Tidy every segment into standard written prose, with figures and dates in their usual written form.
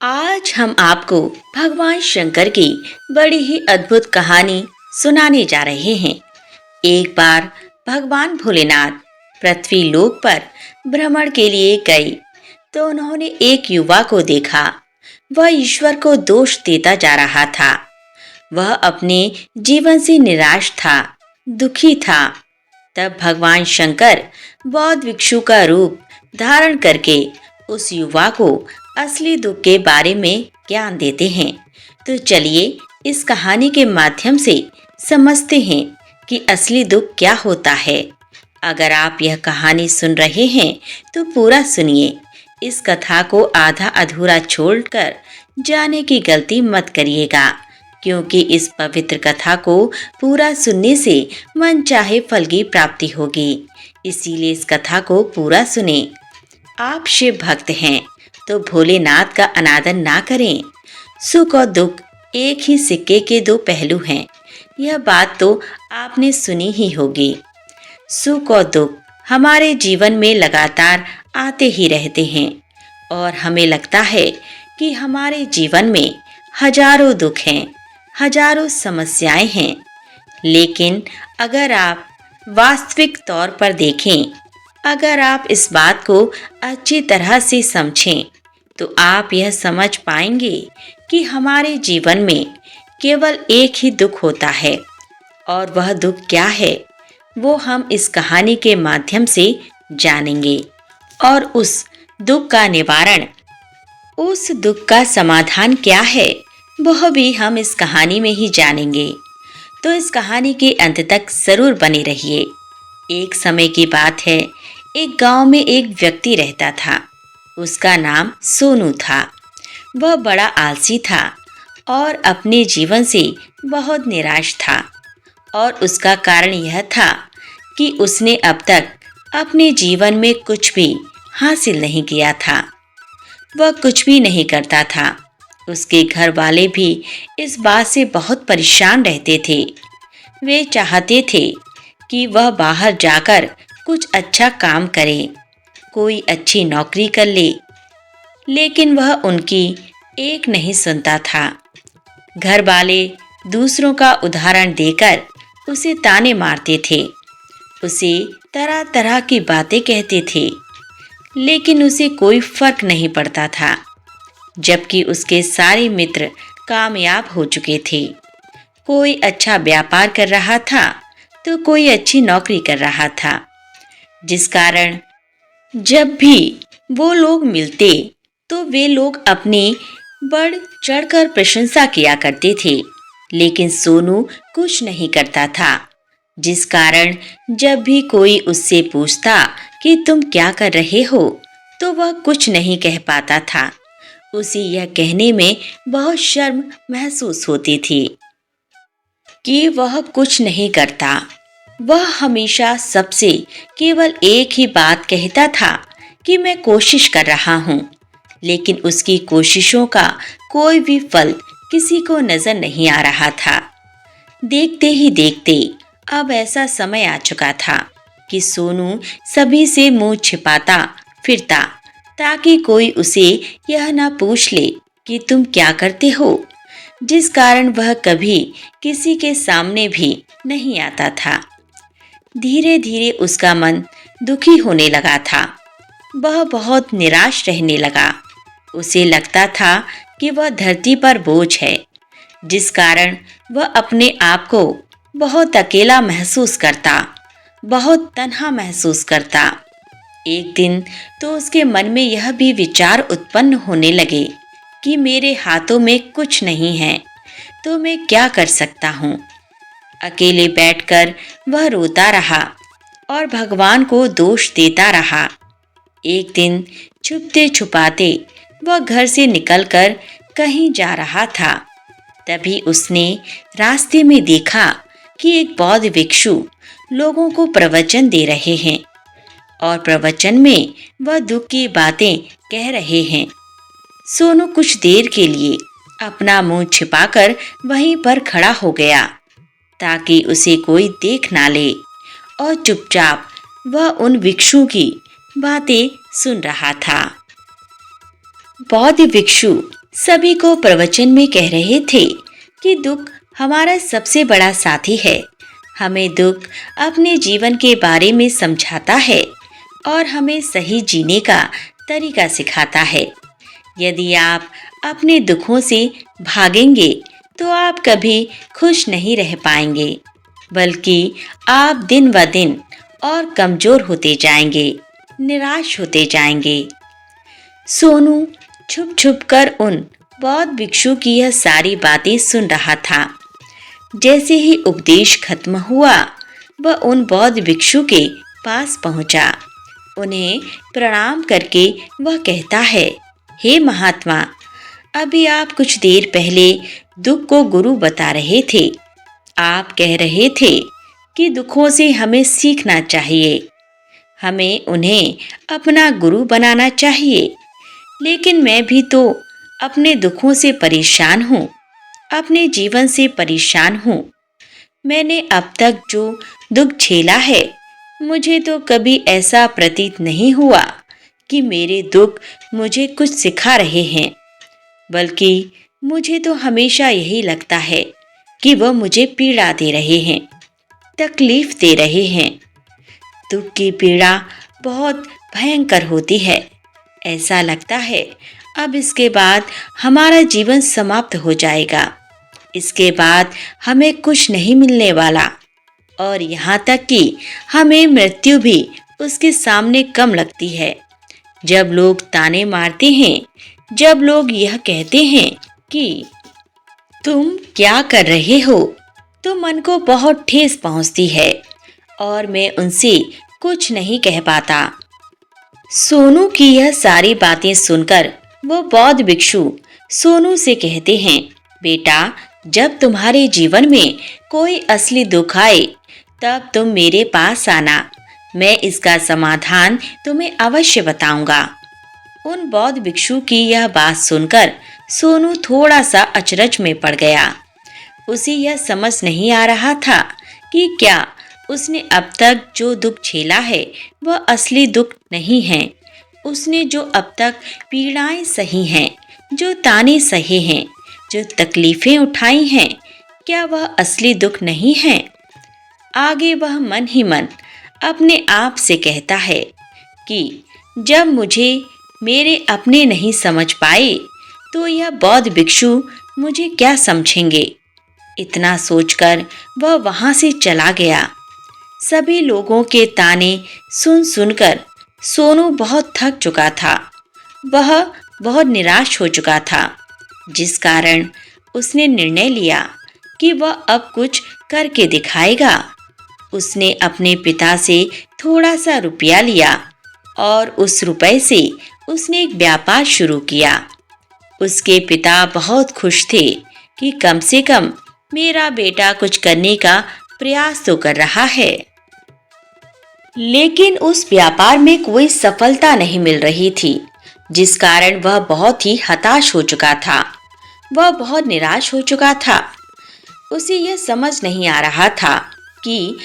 आज हम आपको भगवान शंकर की बड़ी ही अद्भुत कहानी सुनाने जा रहे हैं। एक बार भगवान भोलेनाथ पृथ्वी लोक पर भ्रमण के लिए गए तो उन्होंने एक युवा को देखा। वह ईश्वर को दोष देता जा रहा था। वह अपने जीवन से निराश था, दुखी था। तब भगवान शंकर बौद्ध भिक्षु का रूप धारण करके उस युवा को असली दुख के बारे में ज्ञान देते हैं। तो चलिए इस कहानी के माध्यम से समझते हैं कि असली दुख क्या होता है। अगर आप यह कहानी सुन रहे हैं तो पूरा सुनिए। इस कथा को आधा अधूरा छोड़कर जाने की गलती मत करिएगा, क्योंकि इस पवित्र कथा को पूरा सुनने से मन चाहे फल की प्राप्ति होगी। इसीलिए इस कथा को पूरा सुने। आप शिव भक्त हैं तो भोलेनाथ का अनादर ना करें। सुख और दुख एक ही सिक्के के दो पहलू हैं। यह बात तो आपने सुनी ही होगी। सुख और दुख हमारे जीवन में लगातार आते ही रहते हैं और हमें लगता है कि हमारे जीवन में हजारों दुख हैं, हजारों समस्याएं हैं। लेकिन अगर आप वास्तविक तौर पर देखें, अगर आप इस बात को अच्छी तरह से समझें, तो आप यह समझ पाएंगे कि हमारे जीवन में केवल एक ही दुख होता है। और वह दुख क्या है, वो हम इस कहानी के माध्यम से जानेंगे। और उस दुख का निवारण, उस दुख का समाधान क्या है, वह भी हम इस कहानी में ही जानेंगे। तो इस कहानी के अंत तक जरूर बने रहिए। एक समय की बात है, एक गांव में एक व्यक्ति रहता था। उसका नाम सोनू था। वह बड़ा आलसी था और अपने जीवन से बहुत निराश था। और उसका कारण यह था कि उसने अब तक अपने जीवन में कुछ भी हासिल नहीं किया था। वह कुछ भी नहीं करता था। उसके घर वाले भी इस बात से बहुत परेशान रहते थे। वे चाहते थे कि वह बाहर जाकर कुछ अच्छा काम करे, कोई अच्छी नौकरी कर ले, लेकिन वह उनकी एक नहीं सुनता था। घर वाले दूसरों का उदाहरण देकर उसे ताने मारते थे, उसे तरह तरह की बातें कहते थे, लेकिन उसे कोई फर्क नहीं पड़ता था। जबकि उसके सारे मित्र कामयाब हो चुके थे। कोई अच्छा व्यापार कर रहा था तो कोई अच्छी नौकरी कर रहा था, जिस कारण जब भी वो लोग मिलते तो वे लोग अपनी बढ़ चढ़कर प्रशंसा किया करते थे। लेकिन सोनू कुछ नहीं करता था, जिस कारण जब भी कोई उससे पूछता कि तुम क्या कर रहे हो, तो वह कुछ नहीं कह पाता था। उसे यह कहने में बहुत शर्म महसूस होती थी कि वह कुछ नहीं करता। वह हमेशा सबसे केवल एक ही बात कहता था कि मैं कोशिश कर रहा हूँ, लेकिन उसकी कोशिशों का कोई भी फल किसी को नजर नहीं आ रहा था। देखते ही देखते अब ऐसा समय आ चुका था कि सोनू सभी से मुंह छिपाता फिरता, ताकि कोई उसे यह ना पूछ ले कि तुम क्या करते हो, जिस कारण वह कभी किसी के सामने भी नहीं आता था। धीरे धीरे उसका मन दुखी होने लगा था। वह बहुत निराश रहने लगा। उसे लगता था कि वह धरती पर बोझ है, जिस कारण वह अपने आप को बहुत अकेला महसूस करता, बहुत तन्हा महसूस करता। एक दिन तो उसके मन में यह भी विचार उत्पन्न होने लगे कि मेरे हाथों में कुछ नहीं है, तो मैं क्या कर सकता हूँ। अकेले बैठकर वह रोता रहा और भगवान को दोष देता रहा। एक दिन छुपते छुपाते वह घर से निकलकर कहीं जा रहा था। तभी उसने रास्ते में देखा कि एक बौद्ध भिक्षु लोगों को प्रवचन दे रहे हैं और प्रवचन में वह दुख की बातें कह रहे हैं। सोनू कुछ देर के लिए अपना मुंह छिपाकर वहीं पर खड़ा हो गया, ताकि उसे कोई देख ना ले, और चुपचाप वह उन भिक्षु की बातें सुन रहा था। बौद्ध भिक्षु सभी को प्रवचन में कह रहे थे कि दुख हमारा सबसे बड़ा साथी है। हमें दुख अपने जीवन के बारे में समझाता है और हमें सही जीने का तरीका सिखाता है। यदि आप अपने दुखों से भागेंगे तो आप कभी खुश नहीं रह पाएंगे, बल्कि आप दिन ब दिन और कमजोर होते जाएंगे, निराश होते जाएंगे। सोनू छुप छुप कर उन बौद्ध भिक्षु की यह सारी बातें सुन रहा था। जैसे ही उपदेश खत्म हुआ, वह उन बौद्ध भिक्षु के पास पहुंचा। उन्हें प्रणाम करके वह कहता है, हे महात्मा, अभी आप कुछ देर पहले दुख को गुरु बता रहे थे। आप कह रहे थे कि दुखों से हमें सीखना चाहिए, हमें उन्हें अपना गुरु बनाना चाहिए। लेकिन मैं भी तो अपने दुखों से परेशान हूँ, अपने जीवन से परेशान हूँ। मैंने अब तक जो दुख झेला है, मुझे तो कभी ऐसा प्रतीत नहीं हुआ कि मेरे दुख मुझे कुछ सिखा रहे हैं, बल्कि मुझे तो हमेशा यही लगता है कि वह मुझे पीड़ा दे रहे हैं, तकलीफ दे रहे हैं। दुख की पीड़ा बहुत भयंकर होती है। ऐसा लगता है अब इसके बाद हमारा जीवन समाप्त हो जाएगा, इसके बाद हमें कुछ नहीं मिलने वाला, और यहाँ तक कि हमें मृत्यु भी उसके सामने कम लगती है। जब लोग ताने मारते हैं, जब लोग यह कहते हैं कि तुम क्या कर रहे हो, तो मन को बहुत ठेस पहुंचती है और मैं उनसे कुछ नहीं कह पाता। सोनू की यह सारी बातें सुनकर वो बौद्ध भिक्षु सोनू से कहते हैं, बेटा, जब तुम्हारे जीवन में कोई असली दुख आए तब तुम मेरे पास आना, मैं इसका समाधान तुम्हें अवश्य बताऊंगा। उन बौद्ध भिक्षु की यह बात सुनकर सोनू थोड़ा सा अचरज में पड़ गया। उसे यह समझ नहीं आ रहा था कि क्या उसने अब तक जो दुख झेला है वह असली दुख नहीं है। उसने जो अब तक पीड़ाएं सही हैं, जो ताने सहे हैं, जो तकलीफें उठाई हैं, क्या वह असली दुख नहीं है? आगे वह मन ही मन अपने आप से कहता है कि जब मुझे मेरे अपने नहीं समझ पाए तो यह बौद्ध भिक्षु मुझे क्या समझेंगे। इतना सोचकर वह वहां से चला गया। सभी लोगों के ताने सुन सुनकर सोनू बहुत थक चुका था। वह बहुत निराश हो चुका था, जिस कारण उसने निर्णय लिया कि वह अब कुछ करके दिखाएगा। उसने अपने पिता से थोड़ा सा रुपया लिया और उस रुपए से उसने एक व्यापार शुरू किया। उसके पिता बहुत खुश थे कि कम से कम मेरा बेटा कुछ करने का प्रयास तो कर रहा है। लेकिन उस व्यापार में कोई सफलता नहीं मिल रही थी, जिस कारण वह बहुत ही हताश हो चुका था। वह बहुत निराश हो चुका था। उसे यह समझ नहीं आ रहा था कि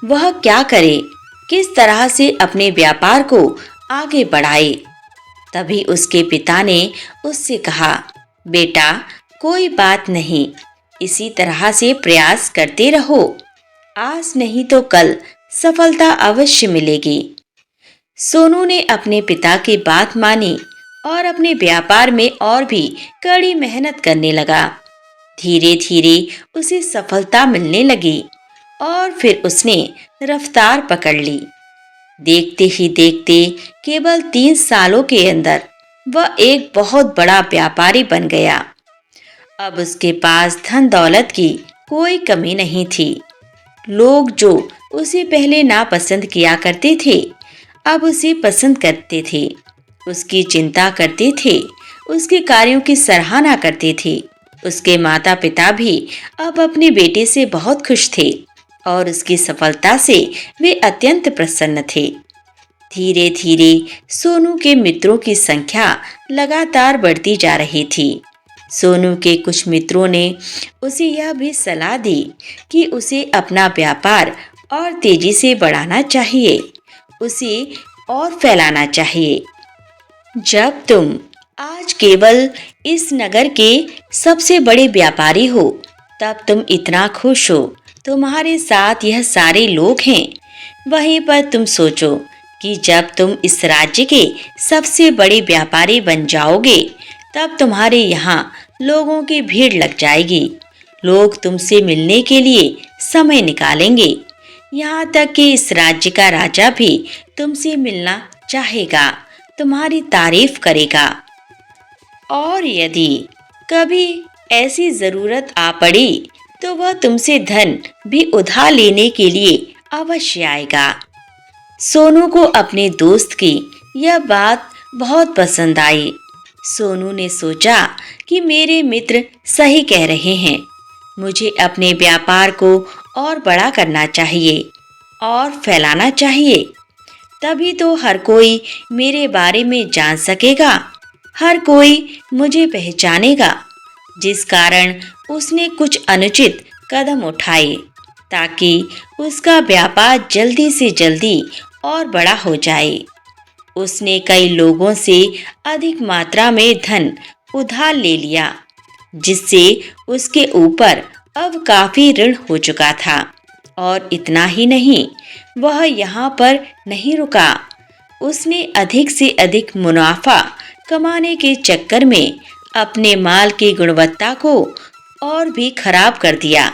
वह क्या करे, किस तरह से अपने व्यापार को आगे बढ़ाए। तभी उसके पिता ने उससे कहा, बेटा, कोई बात नहीं, इसी तरह से प्रयास करते रहो, आज नहीं तो कल सफलता अवश्य मिलेगी। सोनू ने अपने पिता की बात मानी और अपने व्यापार में और भी कड़ी मेहनत करने लगा। धीरे धीरे उसे सफलता मिलने लगी और फिर उसने रफ्तार पकड़ ली। देखते ही देखते केवल 3 सालों के अंदर वह एक बहुत बड़ा व्यापारी बन गया। अब उसके पास धन दौलत की कोई कमी नहीं थी। लोग जो उसे पहले नापसंद किया करते थे, अब उसे पसंद करते थे, उसकी चिंता करते थे, उसके कार्यों की सराहना करते थे। उसके माता पिता भी अब अपने बेटे से बहुत खुश थे और उसकी सफलता से वे अत्यंत प्रसन्न थे। धीरे धीरे सोनू के मित्रों की संख्या लगातार बढ़ती जा रही थी। सोनू के कुछ मित्रों ने उसे यह भी सलाह दी कि उसे अपना व्यापार और तेजी से बढ़ाना चाहिए, उसे और फैलाना चाहिए। जब तुम आज केवल इस नगर के सबसे बड़े व्यापारी हो, तब तुम इतना खुश हो, तुम्हारे साथ यह सारे लोग हैं। वहीं पर तुम सोचो कि जब तुम इस राज्य के सबसे बड़े व्यापारी बन जाओगे, तब तुम्हारे यहाँ लोगों की भीड़ लग जाएगी। लोग तुमसे मिलने के लिए समय निकालेंगे। यहाँ तक कि इस राज्य का राजा भी तुमसे मिलना चाहेगा, तुम्हारी तारीफ करेगा। और यदि कभी ऐसी जरूरत आ पड़ी तो वह तुमसे धन भी उधार लेने के लिए अवश्य आएगा। सोनू को अपने दोस्त की यह बात बहुत पसंद आई। सोनू ने सोचा कि मेरे मित्र सही कह रहे हैं, मुझे अपने व्यापार को और बड़ा करना चाहिए और फैलाना चाहिए। तभी तो हर कोई मेरे बारे में जान सकेगा, हर कोई मुझे पहचानेगा। जिस कारण उसने कुछ अनुचित कदम उठाए ताकि उसका व्यापार जल्दी से जल्दी और बड़ा हो जाए। उसने कई लोगों से अधिक मात्रा में धन उधार ले लिया, जिससे उसके ऊपर अब काफी ऋण हो चुका था। और इतना ही नहीं, वह यहाँ पर नहीं रुका। उसने अधिक से अधिक मुनाफा कमाने के चक्कर में अपने माल की गुणवत्ता को और भी खराब कर दिया,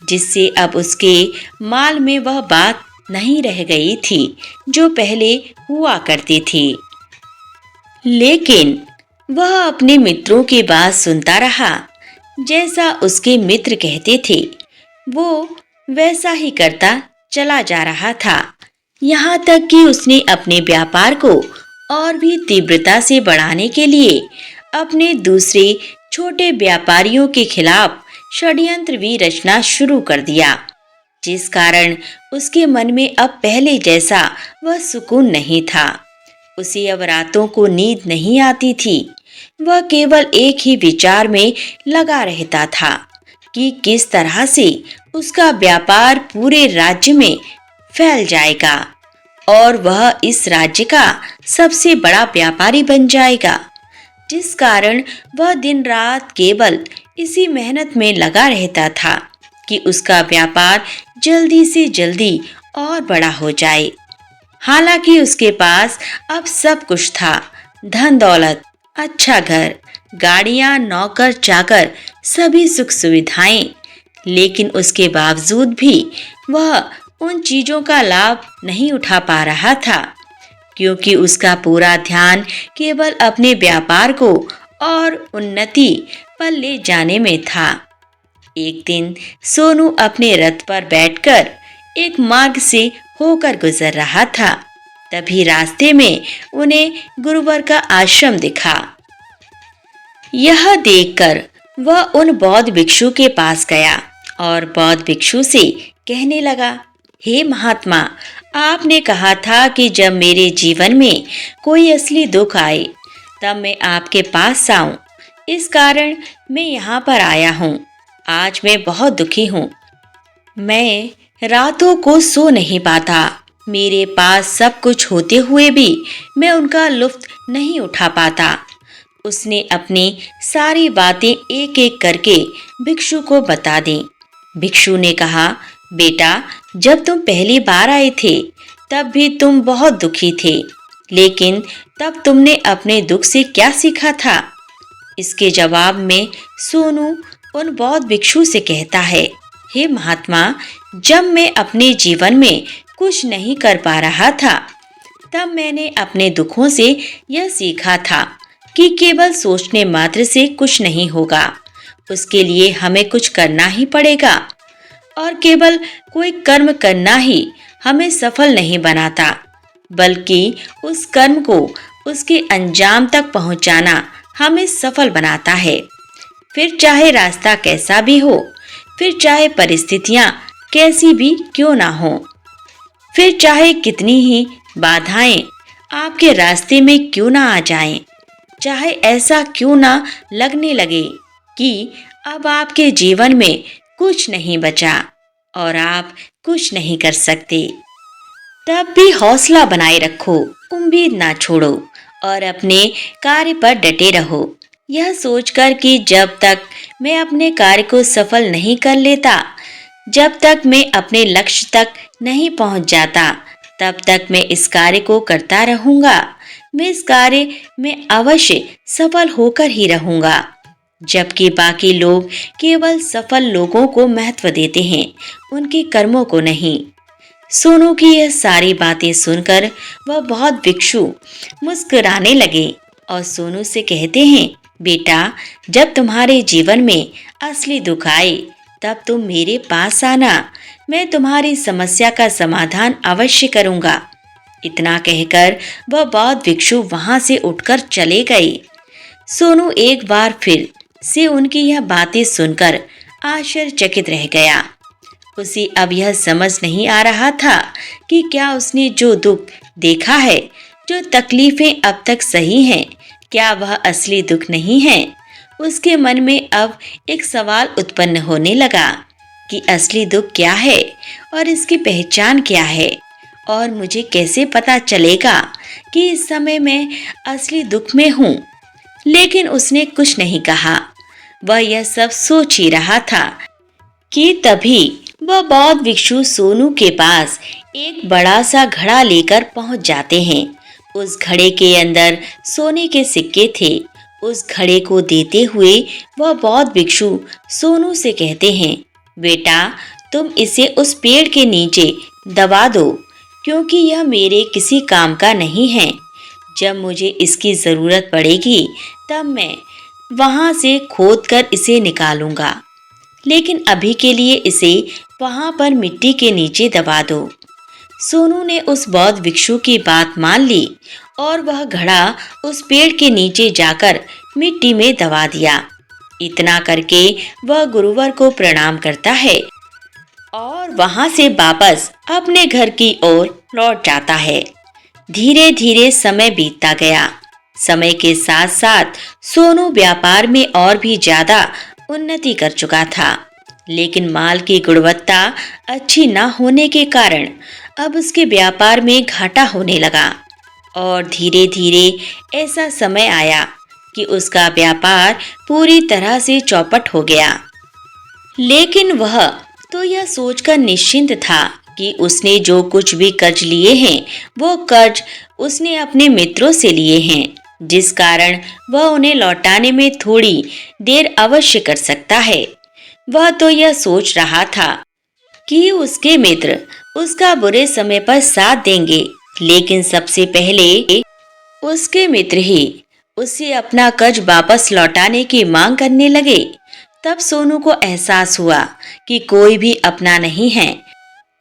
जिससे अब उसके माल में वह बात नहीं रह गई थी जो पहले हुआ करती थी। लेकिन वह अपने मित्रों की बात सुनता रहा। जैसा उसके मित्र कहते थे, वो वैसा ही करता चला जा रहा था। यहाँ तक कि उसने अपने व्यापार को और भी तीव्रता से बढ़ाने के लिए अपने दूसरे छोटे व्यापारियों के खिलाफ षड्यंत्र भी रचना शुरू कर दिया, जिस कारण उसके मन में अब पहले जैसा वह सुकून नहीं था। उसे अब रातों को नींद नहीं आती थी। वह केवल एक ही विचार में लगा रहता था कि किस तरह से उसका व्यापार पूरे राज्य में फैल जाएगा और वह इस राज्य का सबसे बड़ा व्यापारी बन जाएगा। जिस कारण वह दिन रात केवल इसी मेहनत में लगा रहता था कि उसका व्यापार जल्दी से जल्दी और बड़ा हो जाए। हालांकि उसके पास अब सब कुछ था, धन दौलत, अच्छा घर, गाड़ियां, नौकर चाकर, सभी सुख सुविधाएं। लेकिन उसके बावजूद भी वह उन चीजों का लाभ नहीं उठा पा रहा था, क्योंकि उसका पूरा ध्यान केवल अपने व्यापार को और उन्नति पर ले जाने में था। एक दिन सोनू अपने रथ पर बैठकर एक मार्ग से होकर गुजर रहा था। तभी रास्ते में उन्हें गुरुवर का आश्रम दिखा। यह देखकर वह उन बौद्ध भिक्षु के पास गया और बौद्ध भिक्षु से कहने लगा, हे महात्मा, आपने कहा था कि जब मेरे जीवन में कोई असली दुख आए तब मैं आपके पास आऊं। इस कारण मैं यहाँ पर आया हूँ। आज मैं बहुत दुखी हूँ। मैं रातों को सो नहीं पाता। मेरे पास सब कुछ होते हुए भी मैं उनका लुत्फ नहीं उठा पाता। उसने अपनी सारी बातें एक एक करके भिक्षु को बता दी। भिक्षु ने कहा, बेटा, जब तुम पहली बार आए थे तब भी तुम बहुत दुखी थे, लेकिन तब तुमने अपने दुख से क्या सीखा था? इसके जवाब में सोनू उन बौद्ध भिक्षु से कहता है, हे महात्मा, जब मैं अपने जीवन में कुछ नहीं कर पा रहा था तब मैंने अपने दुखों से यह सीखा था कि केवल सोचने मात्र से कुछ नहीं होगा। उसके लिए हमें कुछ करना ही पड़ेगा और केवल कोई कर्म करना ही हमें सफल नहीं बनाता, बल्कि उस कर्म को उसके अंजाम तक पहुंचाना हमें सफल बनाता है। फिर चाहे रास्ता कैसा भी हो, फिर चाहे परिस्थितियां कैसी भी क्यों ना हो, फिर चाहे कितनी ही बाधाएं आपके रास्ते में क्यों ना आ जाएं, चाहे ऐसा क्यों ना लगने लगे कि अब आपके जीवन में कुछ नहीं बचा और आप कुछ नहीं कर सकते, तब भी हौसला बनाए रखो, उम्मीद ना छोड़ो और अपने कार्य पर डटे रहो। यह सोचकर कि जब तक मैं अपने कार्य को सफल नहीं कर लेता, जब तक मैं अपने लक्ष्य तक नहीं पहुंच जाता, तब तक मैं इस कार्य को करता रहूंगा। मैं इस कार्य में अवश्य सफल होकर ही रहूंगा। जबकि बाकी लोग केवल सफल लोगों को महत्व देते हैं, उनके कर्मों को नहीं। सोनू की यह सारी बातें सुनकर वह बहुत भिक्षु मुस्कुराने लगे और सोनू से कहते हैं, बेटा, जब तुम्हारे जीवन में असली दुख आए तब तुम मेरे पास आना, मैं तुम्हारी समस्या का समाधान अवश्य करूंगा। इतना कहकर वह बौद्ध भिक्षु वहां से उठकर चले गए। सोनू एक बार फिर से उनकी यह बातें सुनकर आश्चर्यचकित रह गया। उसे अब यह समझ नहीं आ रहा था कि क्या उसने जो दुख देखा है, जो तकलीफें अब तक सही हैं, क्या वह असली दुख नहीं है। उसके मन में अब एक सवाल उत्पन्न होने लगा कि असली दुख क्या है और इसकी पहचान क्या है, और मुझे कैसे पता चलेगा कि इस समय मैं असली दुख में हूँ। लेकिन उसने कुछ नहीं कहा। वह यह सब सोच ही रहा था कि तभी वह बौद्ध भिक्षु सोनू के पास एक बड़ा सा घड़ा लेकर पहुंच जाते हैं। उस घड़े के अंदर सोने के सिक्के थे। उस घड़े को देते हुए वह बौद्ध भिक्षु सोनू से कहते हैं, बेटा, तुम इसे उस पेड़ के नीचे दबा दो, क्योंकि यह मेरे किसी काम का नहीं है। जब मुझे इसकी जरूरत पड़ेगी तब मैं वहां से खोदकर इसे निकालूंगा, लेकिन अभी के लिए इसे वहां पर मिट्टी के नीचे दबा दो। सोनू ने उस बौद्ध भिक्षु की बात मान ली और वह घड़ा उस पेड़ के नीचे जाकर मिट्टी में दबा दिया। इतना करके वह गुरुवर को प्रणाम करता है और वहां से वापस अपने घर की ओर लौट जाता है। धीरे धीरे समय बीतता गया। समय के साथ साथ सोनू व्यापार में और भी ज्यादा उन्नति कर चुका था, लेकिन माल की गुणवत्ता अच्छी न होने के कारण अब उसके व्यापार में घाटा होने लगा। और धीरे धीरे ऐसा समय आया कि उसका व्यापार पूरी तरह से चौपट हो गया। लेकिन वह तो यह सोचकर निश्चिंत था कि उसने जो कुछ भी कर्ज लिए हैं, वो कर्ज उसने अपने मित्रों से लिए हैं, जिस कारण वह उन्हें लौटाने में थोड़ी देर अवश्य कर सकता है। वह तो यह सोच रहा था कि उसके मित्र उसका बुरे समय पर साथ देंगे, लेकिन सबसे पहले उसके मित्र ही उसे अपना कर्ज वापस लौटाने की मांग करने लगे। तब सोनू को एहसास हुआ कि कोई भी अपना नहीं है।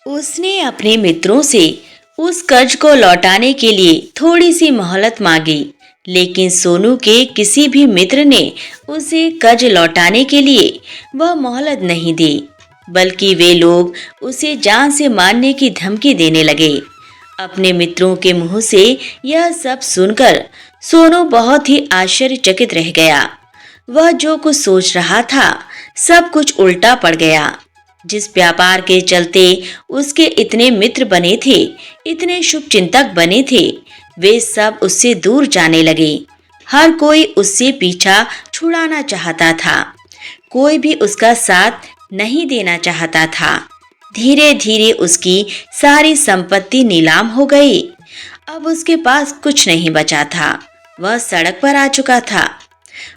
उसने अपने मित्रों से उस कर्ज को लौटाने के लिए थोड़ी सी मोहलत मांगी, लेकिन सोनू के किसी भी मित्र ने उसे कर्ज लौटाने के लिए वह मोहलत नहीं दी, बल्कि वे लोग उसे जान से मारने की धमकी देने लगे। अपने मित्रों के मुंह से यह सब सुनकर सोनू बहुत ही आश्चर्यचकित रह गया। वह जो कुछ सोच रहा था सब कुछ उल्टा पड़ गया। जिस व्यापार के चलते उसके इतने मित्र बने थे, इतने शुभचिंतक बने थे, वे सब उससे दूर जाने लगे। हर कोई उससे पीछा छुड़ाना चाहता था, कोई भी उसका साथ नहीं देना चाहता था। धीरे धीरे उसकी सारी संपत्ति नीलाम हो गई। अब उसके पास कुछ नहीं बचा था। वह सड़क पर आ चुका था।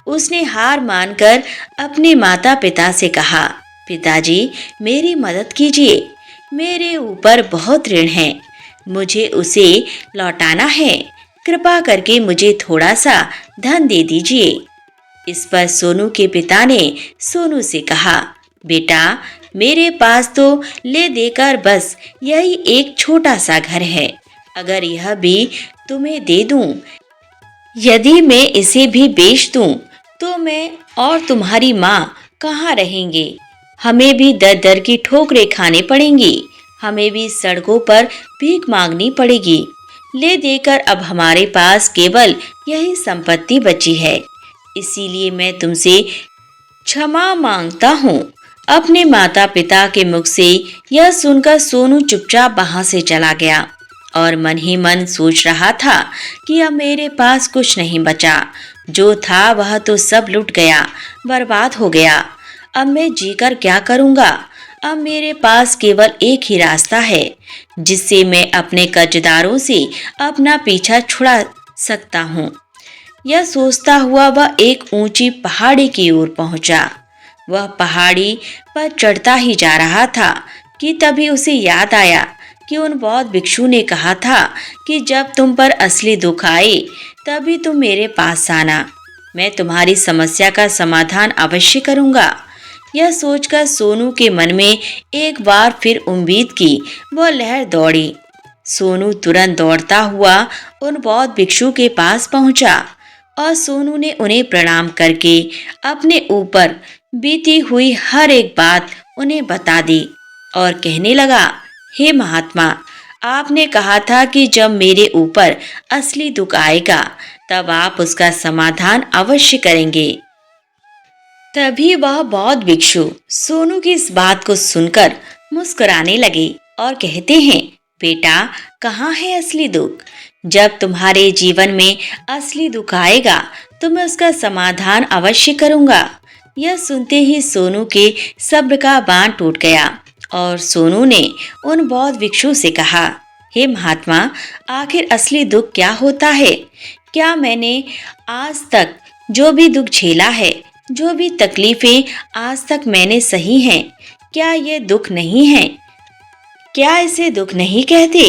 उसने हार मानकर अपने माता पिता से कहा, पिताजी, मेरी मदद कीजिए, मेरे ऊपर बहुत ऋण है, मुझे उसे लौटाना है, कृपा करके मुझे थोड़ा सा धन दे दीजिए। इस पर सोनू के पिता ने सोनू से कहा, बेटा, मेरे पास तो ले देकर बस यही एक छोटा सा घर है, अगर यह भी तुम्हें दे दूं, यदि मैं इसे भी बेच दूं, तो मैं और तुम्हारी माँ कहाँ रहेंगे? हमें भी दर दर की ठोकरें खाने पड़ेंगी, हमें भी सड़कों पर भीख मांगनी पड़ेगी। ले देकर अब हमारे पास केवल यही संपत्ति बची है, इसीलिए मैं तुमसे क्षमा मांगता हूँ। अपने माता पिता के मुख से यह सुनकर सोनू चुपचाप वहां से चला गया और मन ही मन सोच रहा था कि अब मेरे पास कुछ नहीं बचा, जो था वह तो सब लुट गया, बर्बाद हो गया। अब मैं जीकर क्या करूँगा? अब मेरे पास केवल एक ही रास्ता है जिससे मैं अपने कर्जदारों से अपना पीछा छुड़ा सकता हूँ। यह सोचता हुआ वह एक ऊंची पहाड़ी की ओर पहुंचा। वह पहाड़ी पर चढ़ता ही जा रहा था कि तभी उसे याद आया कि उन बौद्ध भिक्षु ने कहा था कि जब तुम पर असली दुख आए तभी तुम मेरे पास आना, मैं तुम्हारी समस्या का समाधान अवश्य करूंगा। यह सोचकर सोनू के मन में एक बार फिर उम्मीद की वह लहर दौड़ी। सोनू तुरंत दौड़ता हुआ उन बौद्ध भिक्षु के पास पहुंचा और सोनू ने उन्हें प्रणाम करके अपने ऊपर बीती हुई हर एक बात उन्हें बता दी और कहने लगा, हे महात्मा, आपने कहा था कि जब मेरे ऊपर असली दुख आएगा तब आप उसका समाधान अवश्य करेंगे। तभी वह बौद्ध भिक्षु सोनू की इस बात को सुनकर मुस्कुराने लगे और कहते हैं, बेटा, कहाँ है असली दुख? जब तुम्हारे जीवन में असली दुख आएगा तो मैं उसका समाधान अवश्य करूंगा। यह सुनते ही सोनू के सब्र का बांध टूट गया और सोनू ने उन बौद्ध भिक्षु से कहा, हे महात्मा, आखिर असली दुख क्या होता है? क्या मैंने आज तक जो भी दुख झेला है, जो भी तकलीफें आज तक मैंने सही हैं, क्या ये दुख नहीं है? क्या इसे दुख नहीं कहते?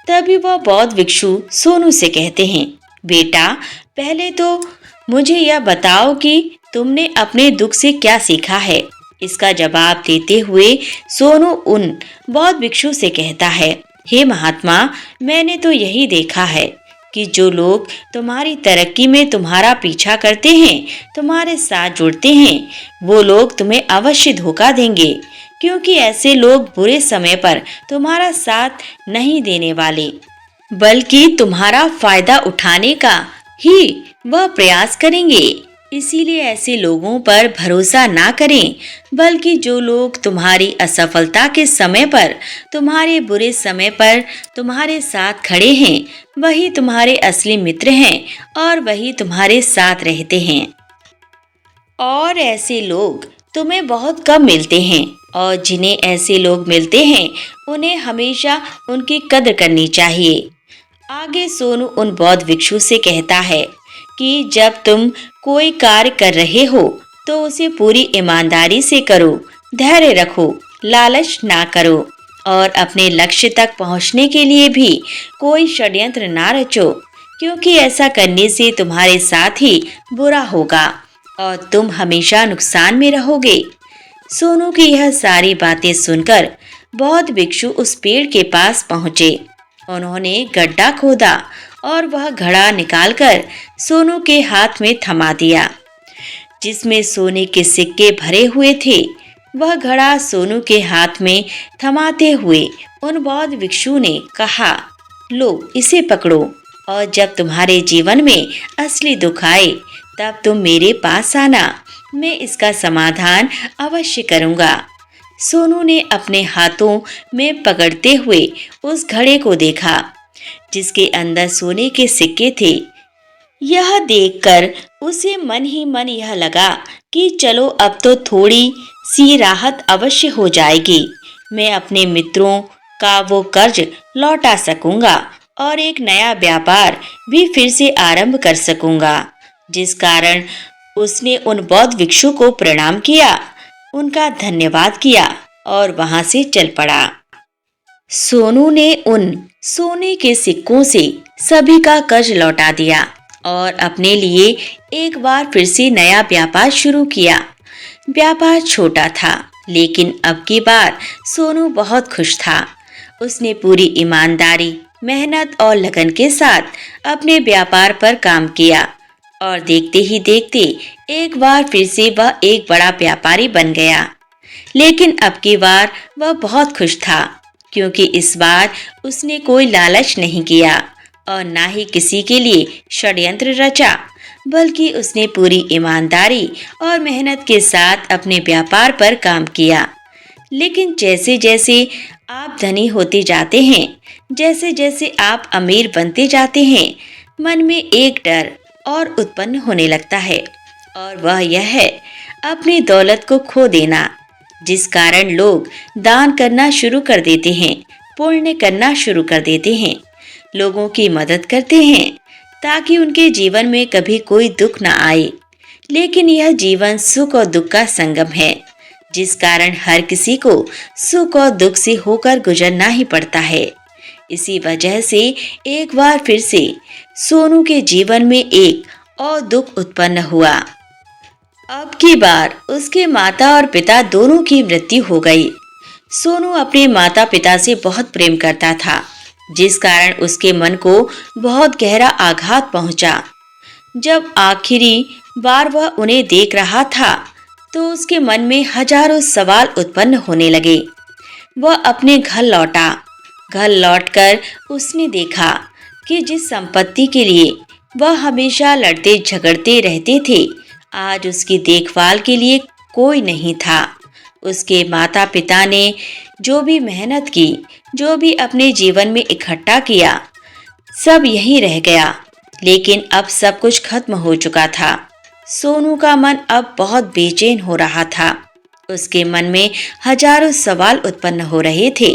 तभी वह बौद्ध भिक्षु सोनू से कहते हैं, बेटा, पहले तो मुझे यह बताओ कि तुमने अपने दुख से क्या सीखा है। इसका जवाब देते हुए सोनू उन बौद्ध भिक्षु से कहता है, हे महात्मा, मैंने तो यही देखा है कि जो लोग तुम्हारी तरक्की में तुम्हारा पीछा करते हैं, तुम्हारे साथ जुड़ते हैं, वो लोग तुम्हें अवश्य धोखा देंगे, क्योंकि ऐसे लोग बुरे समय पर तुम्हारा साथ नहीं देने वाले, बल्कि तुम्हारा फायदा उठाने का ही वह प्रयास करेंगे। इसीलिए ऐसे लोगों पर भरोसा ना करें, बल्कि जो लोग तुम्हारी असफलता के समय पर, तुम्हारे बुरे समय पर तुम्हारे साथ खड़े हैं, वही तुम्हारे असली मित्र हैं और वही तुम्हारे साथ रहते हैं। और ऐसे लोग तुम्हें बहुत कम मिलते हैं और जिन्हें ऐसे लोग मिलते हैं उन्हें हमेशा उनकी कदर करनी चाहिए। आगे सोनू उन बौद्ध भिक्षु से कहता है कि जब तुम कोई कार्य कर रहे हो तो उसे पूरी ईमानदारी से करो, धैर्य रखो, लालच ना करो और अपने लक्ष्य तक पहुंचने के लिए भी कोई षड्यंत्र ना रचो, क्योंकि ऐसा करने से तुम्हारे साथ ही बुरा होगा और तुम हमेशा नुकसान में रहोगे। सोनू की यह सारी बातें सुनकर बौद्ध भिक्षु उस पेड़ के पास पहुंचे। उन्होंने गड्ढा खोदा और वह घड़ा निकालकर सोनू के हाथ में थमा दिया, जिसमें सोने के सिक्के भरे हुए थे। वह घड़ा सोनू के हाथ में थमाते हुए उन बौद्ध भिक्षु ने कहा, लो इसे पकड़ो और जब तुम्हारे जीवन में असली दुख आए तब तुम मेरे पास आना, मैं इसका समाधान अवश्य करूंगा। सोनू ने अपने हाथों में पकड़ते हुए उस घड़े को देखा जिसके अंदर सोने के सिक्के थे। यह देखकर उसे मन ही मन यह लगा कि चलो अब तो थोड़ी सी राहत अवश्य हो जाएगी, मैं अपने मित्रों का वो कर्ज लौटा सकूंगा और एक नया व्यापार भी फिर से आरंभ कर सकूंगा। जिस कारण उसने उन बौद्ध भिक्षु को प्रणाम किया, उनका धन्यवाद किया और वहां से चल पड़ा। सोनू ने उन सोने के सिक्कों से सभी का कर्ज लौटा दिया और अपने लिए एक बार फिर से नया व्यापार शुरू किया। व्यापार छोटा था, लेकिन अब की बार सोनू बहुत खुश था। उसने पूरी ईमानदारी, मेहनत और लगन के साथ अपने व्यापार पर काम किया और देखते ही देखते एक बार फिर से वह एक बड़ा व्यापारी बन गया। लेकिन अब की बार वह बहुत खुश था, क्योंकि इस बार उसने कोई लालच नहीं किया और ना ही किसी के लिए षड्यंत्र रचा, बल्कि उसने पूरी ईमानदारी और मेहनत के साथ अपने व्यापार पर काम किया। लेकिन जैसे जैसे आप धनी होते जाते हैं, जैसे जैसे आप अमीर बनते जाते हैं, मन में एक डर और उत्पन्न होने लगता है, और वह यह है अपनी दौलत को खो देना, जिस कारण लोग दान करना शुरू कर देते हैं, पुण्य करना शुरू कर देते हैं, लोगों की मदद करते हैं ताकि उनके जीवन में कभी कोई दुख न आए। लेकिन यह जीवन सुख और दुख का संगम है, जिस कारण हर किसी को सुख और दुख से होकर गुजरना ही पड़ता है। इसी वजह से एक बार फिर से सोनू के जीवन में एक और दुख उत्पन्न हुआ। अब की बार उसके माता और पिता दोनों की मृत्यु हो गई। सोनू अपने माता पिता से बहुत प्रेम करता था, जिस कारण उसके मन को बहुत गहरा आघात पहुंचा। जब आखिरी बार वह उन्हें देख रहा था तो उसके मन में हजारों सवाल उत्पन्न होने लगे। वह अपने घर लौटा। घर लौटकर उसने देखा कि जिस संपत्ति के लिए वह हमेशा लड़ते झगड़ते रहते थे, आज उसकी देखभाल के लिए कोई नहीं था। उसके माता पिता ने जो भी मेहनत की, जो भी अपने जीवन में इकट्ठा किया, सब यहीं रह गया। लेकिन अब सब कुछ खत्म हो चुका था। सोनू का मन अब बहुत बेचैन हो रहा था। उसके मन में हजारों सवाल उत्पन्न हो रहे थे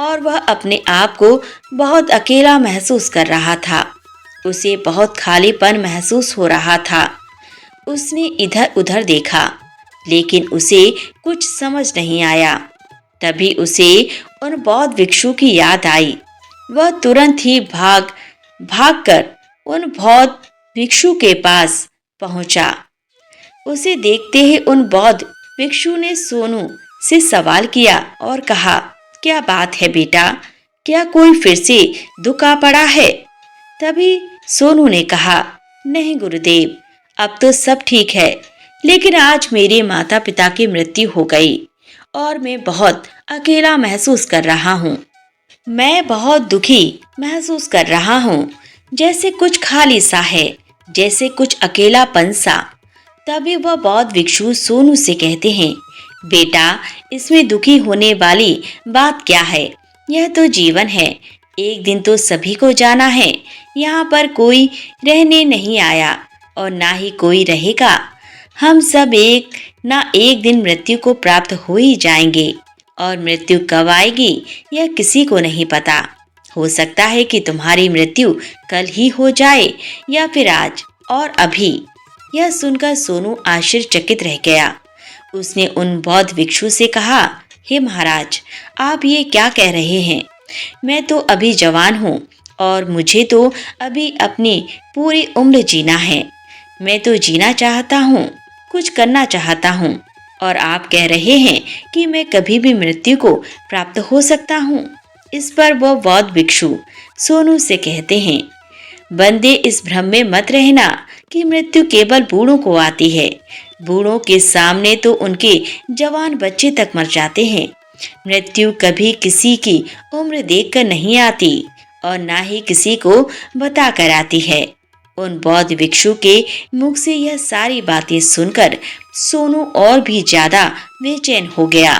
और वह अपने आप को बहुत अकेला महसूस कर रहा था। उसे बहुत खालीपन महसूस हो रहा था। उसने इधर उधर देखा, लेकिन उसे कुछ समझ नहीं आया। तभी उसे उन बौद्ध भिक्षु की याद आई। वह तुरंत ही भाग कर उन बौद्ध भिक्षु के पास पहुंचा। उसे देखते ही उन बौद्ध भिक्षु ने सोनू से सवाल किया और कहा, क्या बात है बेटा, क्या कोई फिर से दुख आ पड़ा है? तभी सोनू ने कहा, नहीं गुरुदेव, अब तो सब ठीक है, लेकिन आज मेरे माता पिता की मृत्यु हो गई और मैं बहुत अकेला महसूस कर रहा हूँ। मैं बहुत दुखी महसूस कर रहा हूँ, जैसे कुछ खाली सा है, जैसे कुछ अकेलापन सा। तभी वह बौद्ध भिक्षु सोनू से कहते हैं, बेटा, इसमें दुखी होने वाली बात क्या है? यह तो जीवन है, एक दिन तो सभी को जाना है। यहाँ पर कोई रहने नहीं आया और ना ही कोई रहेगा। हम सब एक ना एक दिन मृत्यु को प्राप्त हो ही जाएंगे, और मृत्यु कब आएगी यह किसी को नहीं पता। हो सकता है कि तुम्हारी मृत्यु कल ही हो जाए या फिर आज और अभी। यह सुनकर सोनू आश्चर्यचकित रह गया। उसने उन बौद्ध भिक्षु से कहा, हे महाराज, आप ये क्या कह रहे हैं? मैं तो अभी जवान हूँ और मुझे तो अभी अपनी पूरी उम्र जीना है। मैं तो जीना चाहता हूँ, कुछ करना चाहता हूँ, और आप कह रहे हैं कि मैं कभी भी मृत्यु को प्राप्त हो सकता हूँ। इस पर वह बौद्ध भिक्षु सोनू से कहते हैं, बंदे, इस भ्रम में मत रहना कि मृत्यु केवल बूढ़ों को आती है। बूढ़ों के सामने तो उनके जवान बच्चे तक मर जाते हैं। मृत्यु कभी किसी की उम्र देखकर नहीं आती और ना ही किसी को बता कर आती है। उन बौद्ध भिक्षु के मुख से यह सारी बातें सुनकर सोनू और भी ज्यादा बेचैन हो गया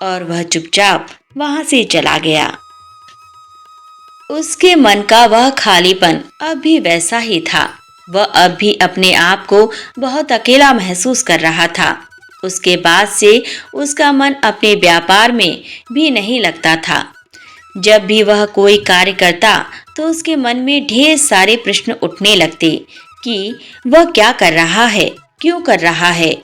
और वह चुपचाप वहां से चला गया। उसके मन का वह खालीपन अब भी वैसा ही था। वह अब भी अपने आप को बहुत अकेला महसूस कर रहा था। उसके बाद से उसका मन अपने व्यापार में भी नहीं लगता था। जब भी वह कोई कार्य करता तो उसके मन में ढेर सारे प्रश्न उठने लगते कि वह क्या कर रहा है, क्यों कर रहा है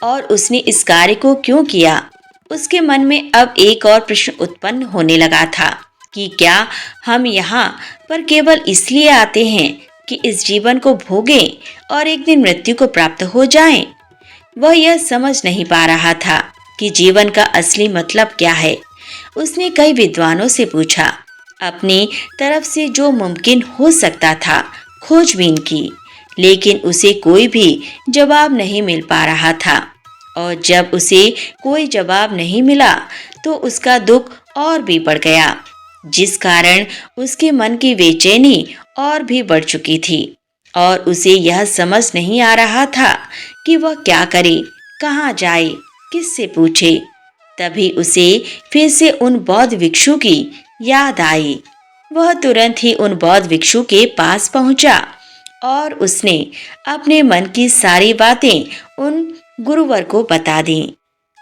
और उसने इस कार्य को क्यों किया। उसके मन में अब एक और प्रश्न उत्पन्न होने लगा था कि क्या हम यहाँ पर केवल इसलिए आते हैं कि इस जीवन को भोगें और एक दिन मृत्यु को प्राप्त हो जाएं? वह यह समझ नहीं पा रहा था कि जीवन का असली मतलब क्या है। उसने कई विद्वानों से पूछा, अपनी तरफ से जो मुमकिन हो सकता था खोजबीन की, लेकिन उसे कोई भी जवाब नहीं मिल पा रहा था। और जब उसे कोई जवाब नहीं मिला तो उसका दुख और भी बढ़ गया, जिस कारण उसके मन की बेचैनी और भी बढ़ चुकी थी और उसे यह समझ नहीं आ रहा था कि वह क्या करे, कहाँ जाए, किससे पूछे। तभी उसे फिर से उन बौद्ध भिक्षु की याद आई। वह तुरंत ही उन बौद्ध भिक्षु के पास पहुंचा और उसने अपने मन की सारी बातें उन गुरुवर को बता दी।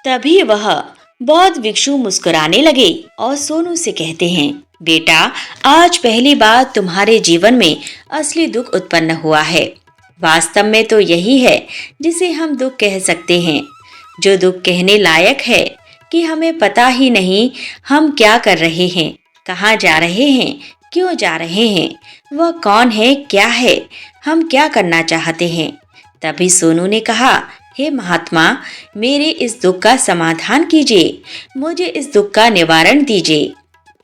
तभी वह बौद्ध भिक्षु मुस्कुराने लगे और सोनू से कहते हैं, बेटा, आज पहली बार तुम्हारे जीवन में असली दुख उत्पन्न हुआ है। वास्तव में तो यही है जिसे हम दुख कह सकते हैं, जो दुख कहने लायक है कि हमें पता ही नहीं हम क्या कर रहे हैं, कहाँ जा रहे हैं, क्यों जा रहे हैं, वह कौन है, क्या है, हम क्या करना चाहते हैं। तभी सोनू ने कहा, हे महात्मा, मेरे इस दुख का समाधान कीजिए, मुझे इस दुख का निवारण दीजिए।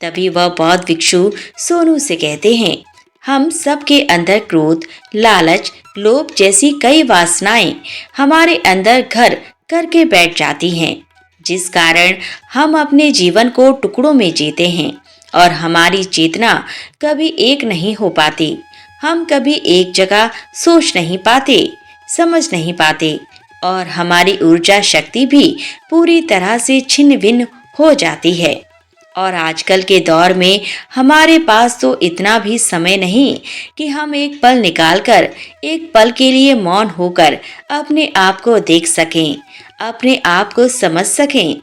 तभी वह बौद्ध भिक्षु सोनू से कहते हैं, हम सबके अंदर क्रोध, लालच, लोभ जैसी कई वासनाएं हमारे अंदर घर करके बैठ जाती हैं, जिस कारण हम अपने जीवन को टुकड़ों में जीते हैं और हमारी चेतना कभी एक नहीं हो पाती। हम कभी एक जगह सोच नहीं पाते, समझ नहीं पाते और हमारी ऊर्जा शक्ति भी पूरी तरह से छिन्न भिन्न हो जाती है। और आजकल के दौर में हमारे पास तो इतना भी समय नहीं कि हम एक पल निकालकर एक पल के लिए मौन होकर अपने आप को देख सकें, अपने आप को समझ सकें।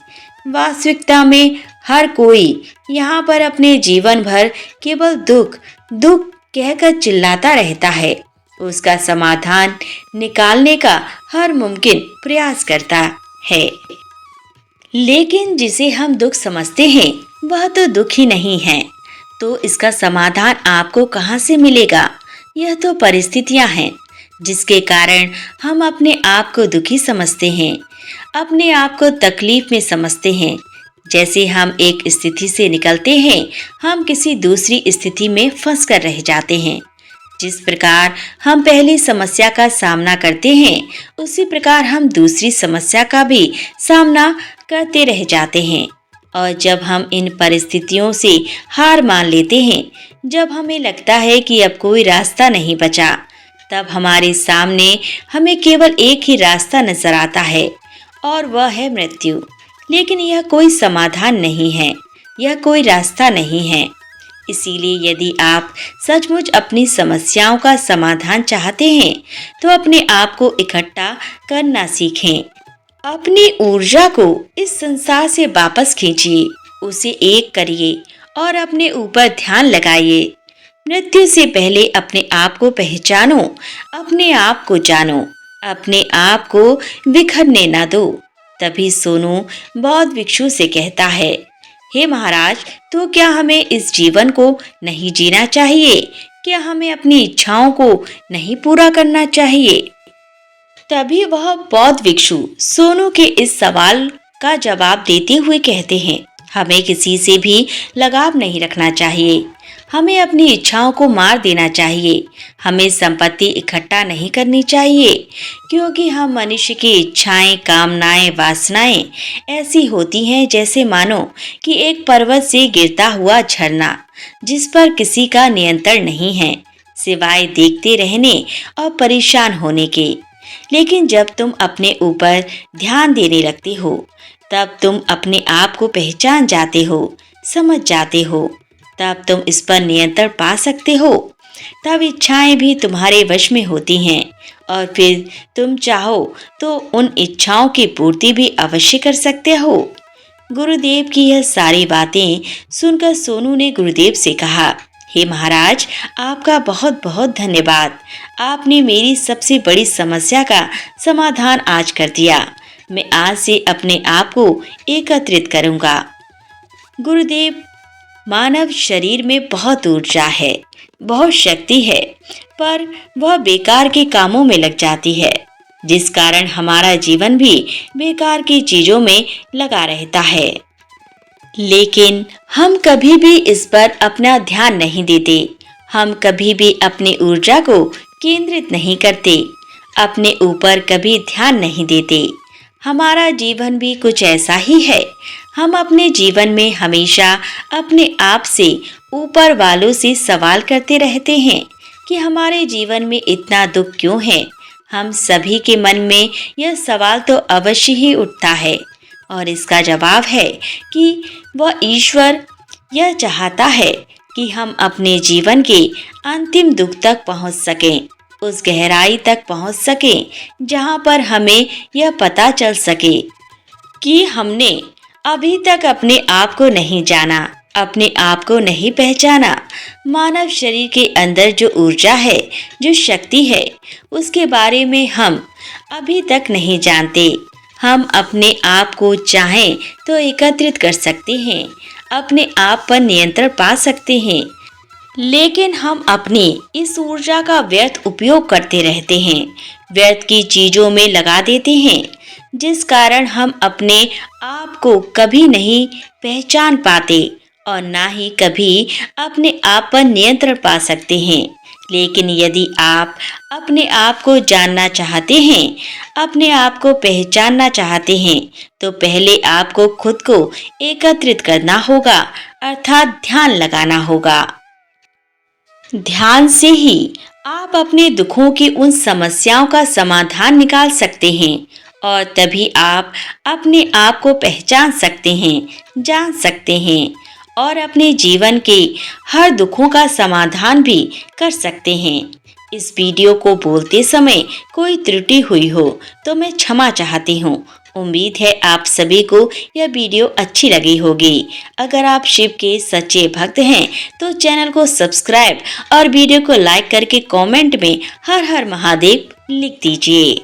वास्तविकता में हर कोई यहाँ पर अपने जीवन भर केवल दुख दुख कहकर चिल्लाता रहता है, उसका समाधान निकालने का हर मुमकिन प्रयास करता है। लेकिन जिसे हम दुख समझते हैं वह तो दुख ही नहीं है, तो इसका समाधान आपको कहाँ से मिलेगा। यह तो परिस्थितियां हैं जिसके कारण हम अपने आप को दुखी समझते हैं, अपने आप को तकलीफ में समझते हैं। जैसे हम एक स्थिति से निकलते हैं, हम किसी दूसरी स्थिति में फंस कर रह जाते हैं। जिस प्रकार हम पहली समस्या का सामना करते हैं, उसी प्रकार हम दूसरी समस्या का भी सामना करते रह जाते हैं। और जब हम इन परिस्थितियों से हार मान लेते हैं, जब हमें लगता है कि अब कोई रास्ता नहीं बचा, तब हमारे सामने हमें केवल एक ही रास्ता नजर आता है और वह है मृत्यु। लेकिन यह कोई समाधान नहीं है, यह कोई रास्ता नहीं है। इसीलिए यदि आप सचमुच अपनी समस्याओं का समाधान चाहते हैं, तो अपने आप को इकट्ठा करना सीखें। अपनी ऊर्जा को इस संसार से वापस खींचिए, उसे एक करिए और अपने ऊपर ध्यान लगाइए। मृत्यु से पहले अपने आप को पहचानो, अपने आप को जानो, अपने आप को बिखरने न दो। तभी सोनू बौद्ध भिक्षु से कहता है, हे महाराज, तो क्या हमें इस जीवन को नहीं जीना चाहिए? क्या हमें अपनी इच्छाओं को नहीं पूरा करना चाहिए? तभी वह बौद्ध भिक्षु सोनू के इस सवाल का जवाब देते हुए कहते हैं, हमें किसी से भी लगाव नहीं रखना चाहिए, हमें अपनी इच्छाओं को मार देना चाहिए, हमें संपत्ति इकट्ठा नहीं करनी चाहिए, क्योंकि हम मनुष्य की इच्छाएं, कामनाएं, वासनाएं ऐसी होती हैं जैसे मानो कि एक पर्वत से गिरता हुआ झरना, जिस पर किसी का नियंत्रण नहीं है सिवाय देखते रहने और परेशान होने के। लेकिन जब तुम अपने ऊपर ध्यान देने लगते हो, तब तुम अपने आप को पहचान जाते हो, समझ जाते हो, तब तुम इस पर नियंत्रण पा सकते हो। तब इच्छाएं भी तुम्हारे वश में होती हैं और फिर तुम चाहो तो उन इच्छाओं की पूर्ति भी अवश्य कर सकते हो। गुरुदेव की यह सारी बातें सुनकर सोनू ने गुरुदेव से कहा, हे महाराज, आपका बहुत बहुत धन्यवाद। आपने मेरी सबसे बड़ी समस्या का समाधान आज कर दिया। मैं आज से अपने आप को एकत्रित करूंगा। गुरुदेव, मानव शरीर में बहुत ऊर्जा है, बहुत शक्ति है, पर वह बेकार के कामों में लग जाती है, जिस कारण हमारा जीवन भी बेकार की चीजों में लगा रहता है। लेकिन हम कभी भी इस पर अपना ध्यान नहीं देते, हम कभी भी अपनी ऊर्जा को केंद्रित नहीं करते, अपने ऊपर कभी ध्यान नहीं देते। हमारा जीवन भी कुछ ऐसा ही है। हम अपने जीवन में हमेशा अपने आप से, ऊपर वालों से सवाल करते रहते हैं कि हमारे जीवन में इतना दुख क्यों है। हम सभी के मन में यह सवाल तो अवश्य ही उठता है और इसका जवाब है कि वह ईश्वर यह चाहता है कि हम अपने जीवन के अंतिम दुख तक पहुंच सकें, उस गहराई तक पहुंच सके जहां पर हमें यह पता चल सके कि हमने अभी तक अपने आप को नहीं जाना, अपने आप को नहीं पहचाना। मानव शरीर के अंदर जो ऊर्जा है, जो शक्ति है, उसके बारे में हम अभी तक नहीं जानते। हम अपने आप को चाहें तो एकत्रित कर सकते हैं, अपने आप पर नियंत्रण पा सकते हैं, लेकिन हम अपनी इस ऊर्जा का व्यर्थ उपयोग करते रहते हैं, व्यर्थ की चीजों में लगा देते हैं, जिस कारण हम अपने आप को कभी नहीं पहचान पाते और ना ही कभी अपने आप पर नियंत्रण पा सकते हैं। लेकिन यदि आप अपने आप को जानना चाहते हैं, अपने आप को पहचानना चाहते हैं, तो पहले आपको खुद को एकत्रित करना होगा, अर्थात ध्यान लगाना होगा। ध्यान से ही आप अपने दुखों की उन समस्याओं का समाधान निकाल सकते हैं और तभी आप अपने आप को पहचान सकते हैं, जान सकते हैं और अपने जीवन के हर दुखों का समाधान भी कर सकते हैं। इस वीडियो को बोलते समय कोई त्रुटि हुई हो तो मैं क्षमा चाहती हूँ। उम्मीद है आप सभी को यह वीडियो अच्छी लगी होगी। अगर आप शिव के सच्चे भक्त हैं तो चैनल को सब्सक्राइब और वीडियो को लाइक करके कमेंट में हर हर महादेव लिख दीजिए।